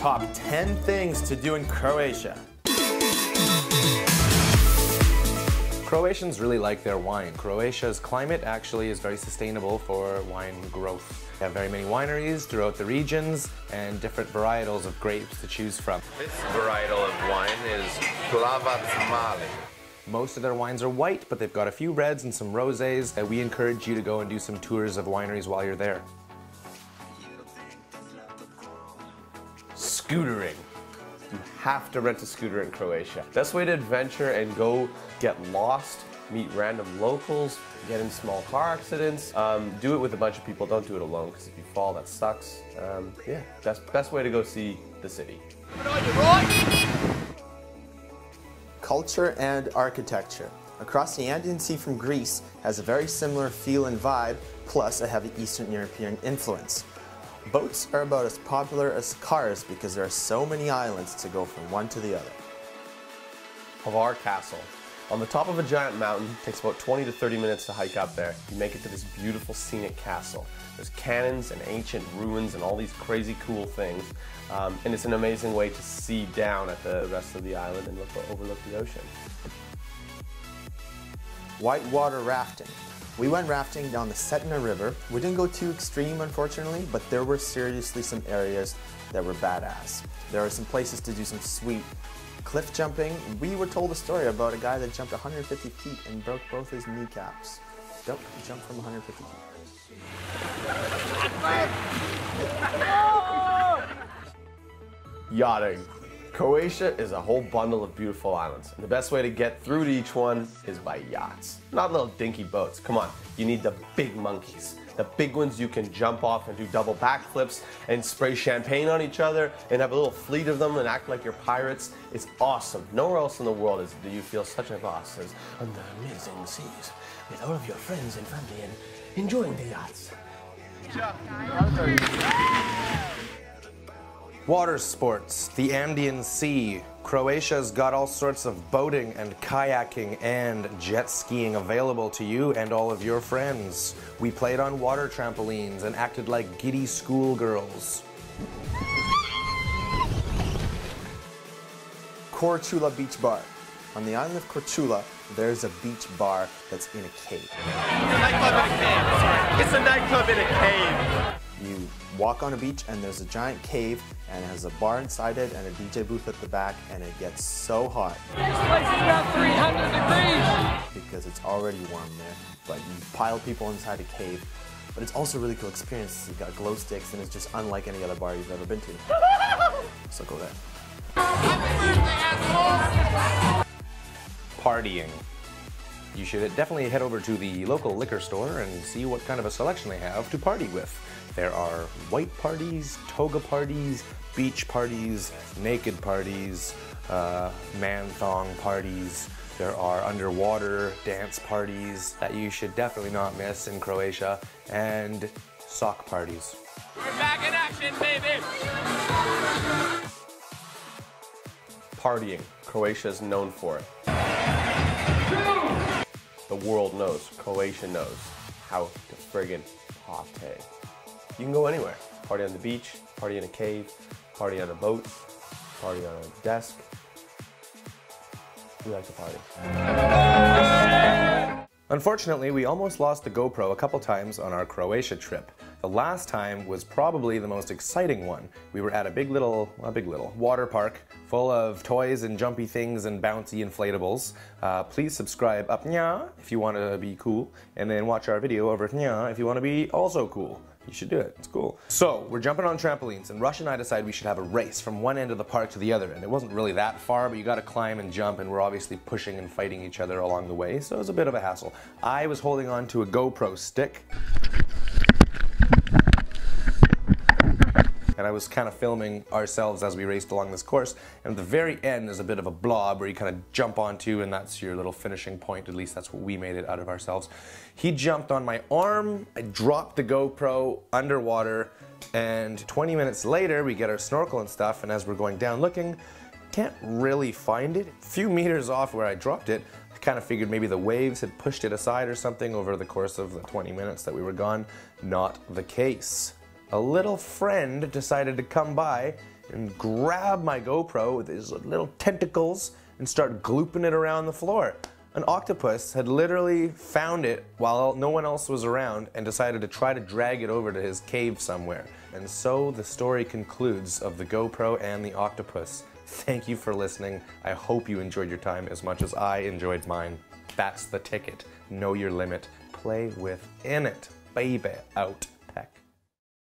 top 10 things to do in Croatia. Croatians really like their wine. Croatia's climate actually is very sustainable for wine growth. They have very many wineries throughout the regions and different varietals of grapes to choose from. This varietal of wine is Plavac Mali. Most of their wines are white, but they've got a few reds and some rosés. We encourage you to go and do some tours of wineries while you're there. Scootering. You have to rent a scooter in Croatia. Best way to adventure and go get lost, meet random locals, get in small car accidents. Do it with a bunch of people. Don't do it alone, because if you fall, that sucks. Yeah, best way to go see the city. Culture and architecture. Across the Andean Sea from Greece has a very similar feel and vibe, plus a heavy Eastern European influence. Boats are about as popular as cars because there are so many islands to go from one to the other. Hvar Castle. On the top of a giant mountain, it takes about 20 to 30 minutes to hike up there. You make it to this beautiful scenic castle. There's cannons and ancient ruins and all these crazy cool things. And it's an amazing way to see down at the rest of the island and overlook the ocean. Whitewater rafting. We went rafting down the Cetina River. We didn't go too extreme, unfortunately, but there were seriously some areas that were badass. There are some places to do some sweet cliff jumping. We were told a story about a guy that jumped 150 feet and broke both his kneecaps. Don't jump from 150 feet. Yachting. Croatia is a whole bundle of beautiful islands, and the best way to get through to each one is by yachts. Not little dinky boats. Come on, you need the big monkeys. The big ones you can jump off and do double backflips and spray champagne on each other and have a little fleet of them and act like you're pirates. It's awesome. Nowhere else in the world do you feel such a boss as on the amazing seas with all of your friends and family and enjoying the yachts. Water sports, the Andean Sea. Croatia's got all sorts of boating and kayaking and jet skiing available to you and all of your friends. We played on water trampolines and acted like giddy schoolgirls. Korčula Beach Bar. On the island of Korčula, there's a beach bar that's in a cave. It's a nightclub in a cave. You walk on a beach and there's a giant cave and it has a bar inside it and a DJ booth at the back, and it gets so hot. This place is about 300 degrees! Because it's already warm there, but you pile people inside a cave. But it's also a really cool experience. You've got glow sticks and it's just unlike any other bar you've ever been to. So go there. Partying. You should definitely head over to the local liquor store and see what kind of a selection they have to party with. There are white parties, toga parties, beach parties, naked parties, man-thong parties. There are underwater dance parties that you should definitely not miss in Croatia, and sock parties. We're back in action, baby! Partying. Croatia is known for it. The world knows, Croatia knows how to friggin' party. You can go anywhere. Party on the beach, party in a cave, party on a boat, party on a desk. We like to party. Unfortunately, we almost lost the GoPro a couple times on our Croatia trip. The last time was probably the most exciting one. We were at a big little water park full of toys and jumpy things and bouncy inflatables. Please subscribe up nya if you want to be cool, and then watch our video over nya if you want to be also cool. You should do it, it's cool. So, we're jumping on trampolines, and Rush and I decided we should have a race from one end of the park to the other, and it wasn't really that far, but you gotta climb and jump, and we're obviously pushing and fighting each other along the way, so it was a bit of a hassle. I was holding on to a GoPro stick, and I was kind of filming ourselves as we raced along this course, and at the very end there's a bit of a blob where you kind of jump onto, and that's your little finishing point. At least that's what we made it out of ourselves. He jumped on my arm, I dropped the GoPro underwater, and 20 minutes later we get our snorkel and stuff, and as we're going down looking, can't really find it. A few meters off where I dropped it, I kind of figured maybe the waves had pushed it aside or something over the course of the 20 minutes that we were gone. Not the case. A little friend decided to come by and grab my GoPro with his little tentacles and start glooping it around the floor. An octopus had literally found it while no one else was around and decided to try to drag it over to his cave somewhere. And so the story concludes of the GoPro and the octopus. Thank you for listening. I hope you enjoyed your time as much as I enjoyed mine. That's the ticket. Know your limit. Play within it. Baby, out.